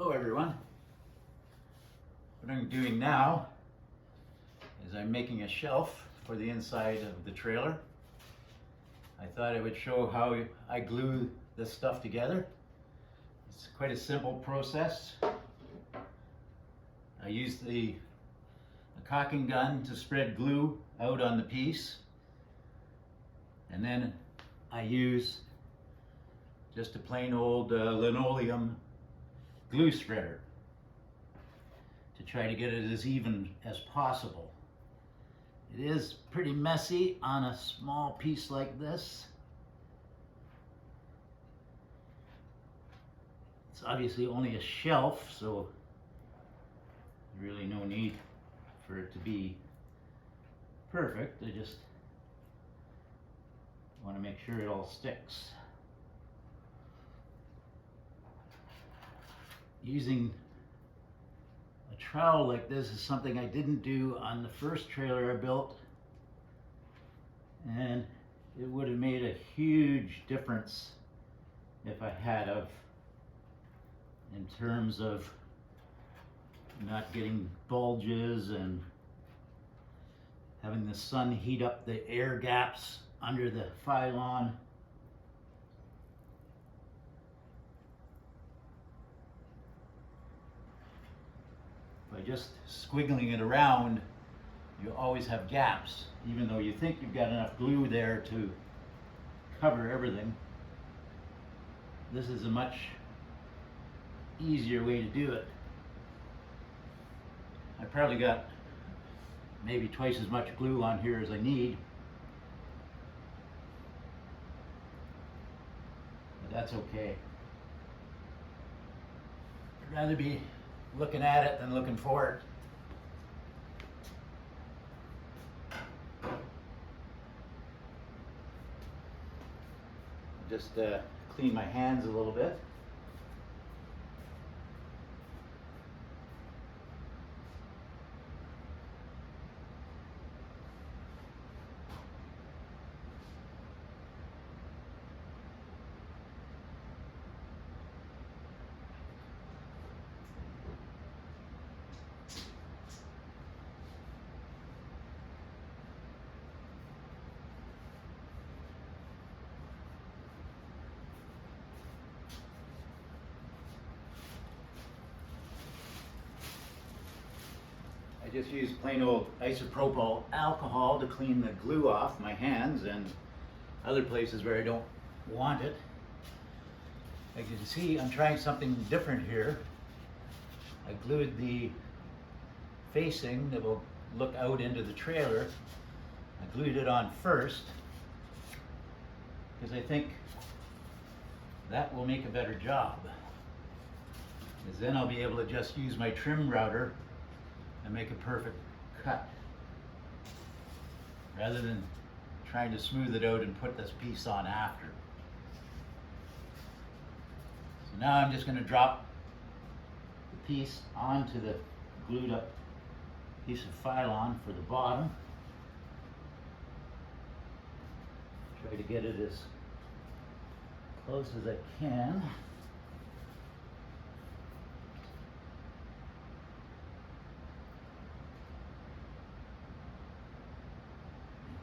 Hello everyone. What I'm doing now is I'm making a shelf for the inside of the trailer. I thought I would show how I glue this stuff together. It's quite a simple process. I use a caulking gun to spread glue out on the piece, and then I use just a plain old linoleum glue spreader to try to get it as even as possible. It is pretty messy on a small piece like this. It's obviously only a shelf, so there's really no need for it to be perfect. I just want to make sure it all sticks. Using a trowel like this is something I didn't do on the first trailer I built, and it would have made a huge difference if I had of, in terms of not getting bulges and having the sun heat up the air gaps under the filon. By just squiggling it around, you always have gaps, even though you think you've got enough glue there to cover everything. This is a much easier way to do it. I probably got maybe twice as much glue on here as I need, but that's okay. I'd rather be looking at it than looking for it. Just clean my hands a little bit. I just use plain old isopropyl alcohol to clean the glue off my hands and other places where I don't want it. As you can see, I'm trying something different here. I glued the facing that will look out into the trailer. I glued it on first because I think that will make a better job. Because then I'll be able to just use my trim router and make a perfect cut, rather than trying to smooth it out and put this piece on after. So now I'm just going to drop the piece onto the glued up piece of filon for the bottom. Try to get it as close as I can.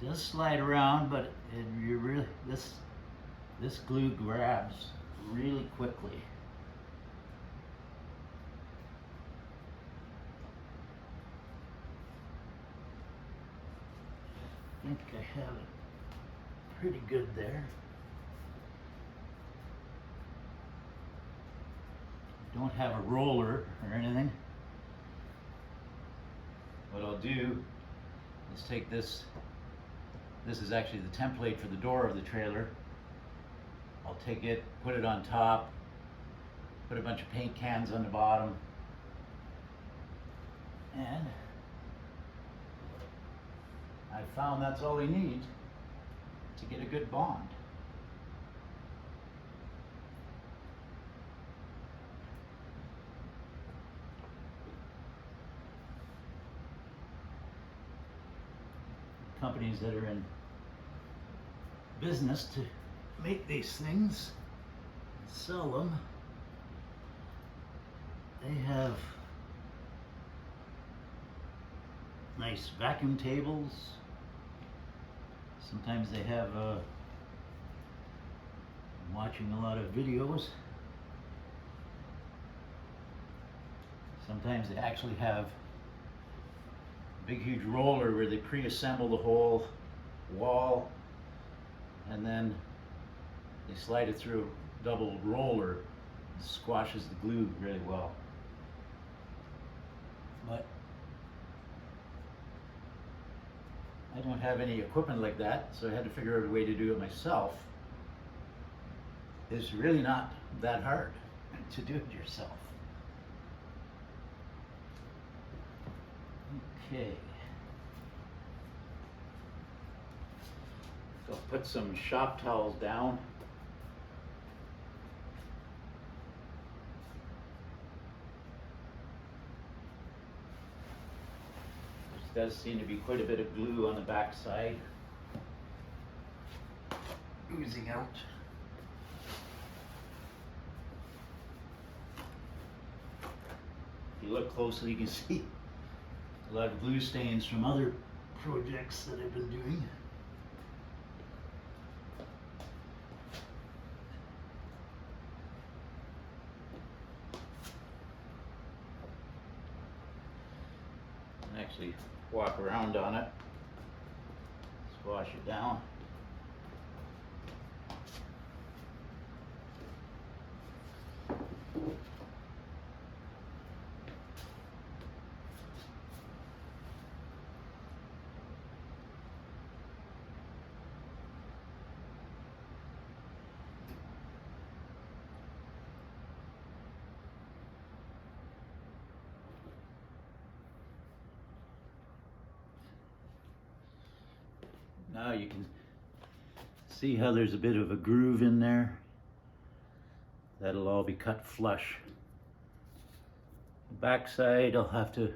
It does slide around, but this glue grabs really quickly. I think I have it pretty good there. I don't have a roller or anything. What I'll do is take this. This is actually the template for the door of the trailer. I'll take it, put it on top, put a bunch of paint cans on the bottom, and I found that's all we need to get a good bond. Companies that are in business to make these things, sell them, They have nice vacuum tables. Sometimes they have, I'm watching a lot of videos. Sometimes they actually have a big huge roller where they pre-assemble the whole wall and then they slide it through a double roller. It squashes the glue really well. But I don't have any equipment like that, so I had to figure out a way to do it myself. It's really not that hard to do it yourself. Okay. So I'll put some shop towels down. There does seem to be quite a bit of glue on the back side, oozing out. If you look closely, you can see a lot of glue stains from other projects that I've been doing. And actually walk around on it, squash it down. Now you can see how there's a bit of a groove in there. That'll all be cut flush. The back side I'll have to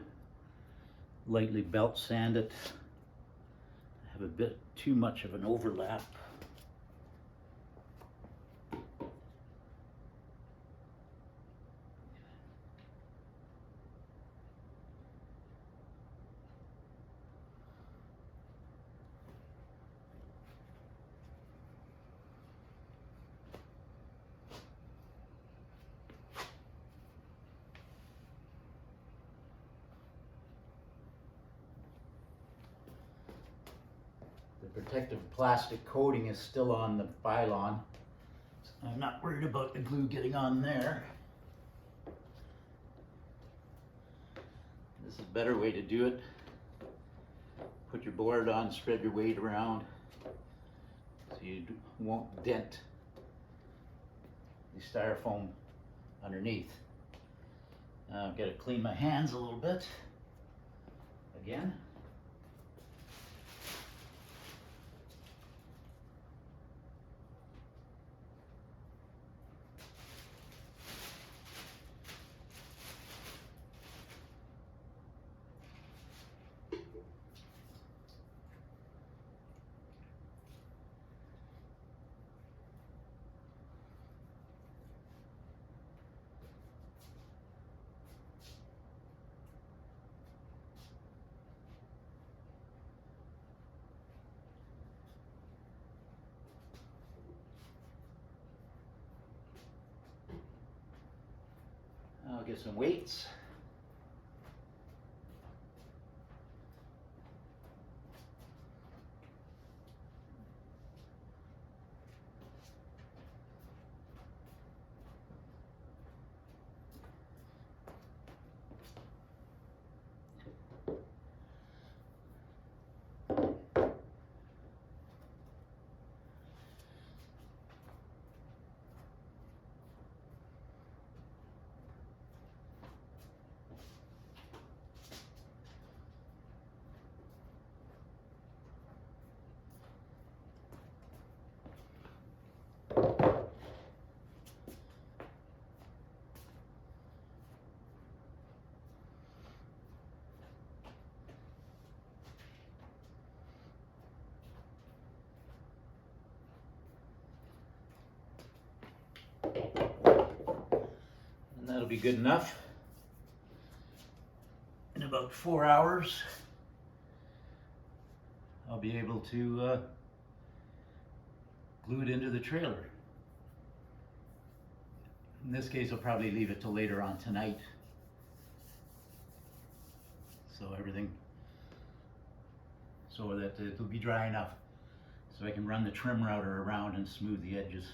lightly belt sand it. I have a bit too much of an overlap. The protective plastic coating is still on the filon, so I'm not worried about the glue getting on there. This is a better way to do it. Put your board on, spread your weight around so you won't dent the styrofoam underneath. Now I've got to clean my hands a little bit again. I'll get some weights. And that'll be good enough. about 4 hours, I'll be able to glue it into the trailer. In this case, I'll probably leave it till later on tonight, so that it'll be dry enough so I can run the trim router around and smooth the edges.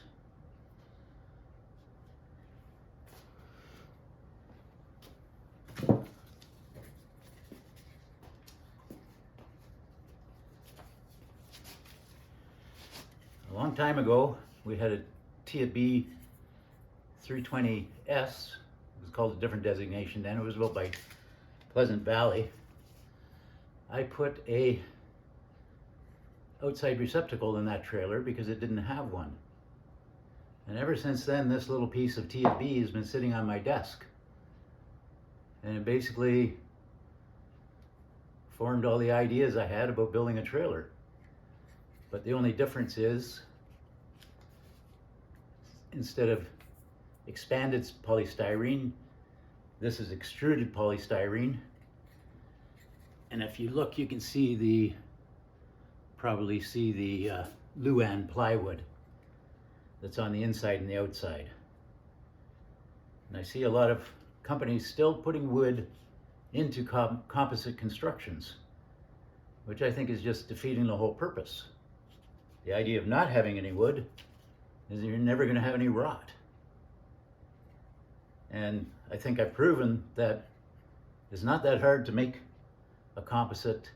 A long time ago, we had a TB 320S. It was called a different designation then. It was built by Pleasant Valley. I put a outside receptacle in that trailer because it didn't have one. And ever since then, this little piece of TB has been sitting on my desk. And it basically formed all the ideas I had about building a trailer. But the only difference is, instead of expanded polystyrene, this is extruded polystyrene. And if you look, you can see probably see the Luan plywood that's on the inside and the outside. And I see a lot of companies still putting wood into composite constructions, which I think is just defeating the whole purpose. The idea of not having any wood is that you're never going to have any rot. And I think I've proven that it's not that hard to make a composite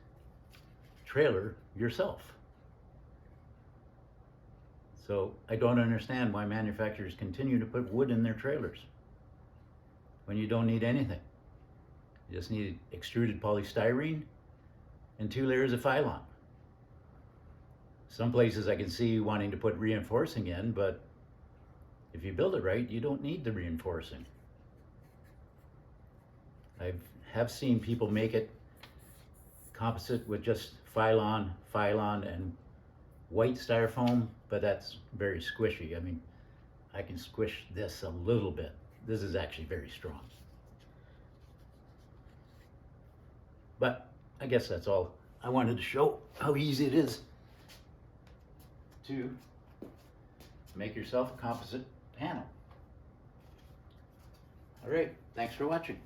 trailer yourself. So I don't understand why manufacturers continue to put wood in their trailers when you don't need anything. You just need extruded polystyrene and 2 layers of filon. Some places I can see wanting to put reinforcing in, but if you build it right, you don't need the reinforcing. I have seen people make it composite with just filon, and white styrofoam, but that's very squishy. I mean, I can squish this a little bit. This is actually very strong. But I guess that's all I wanted to show, how easy it is to make yourself a composite panel. All right, thanks for watching.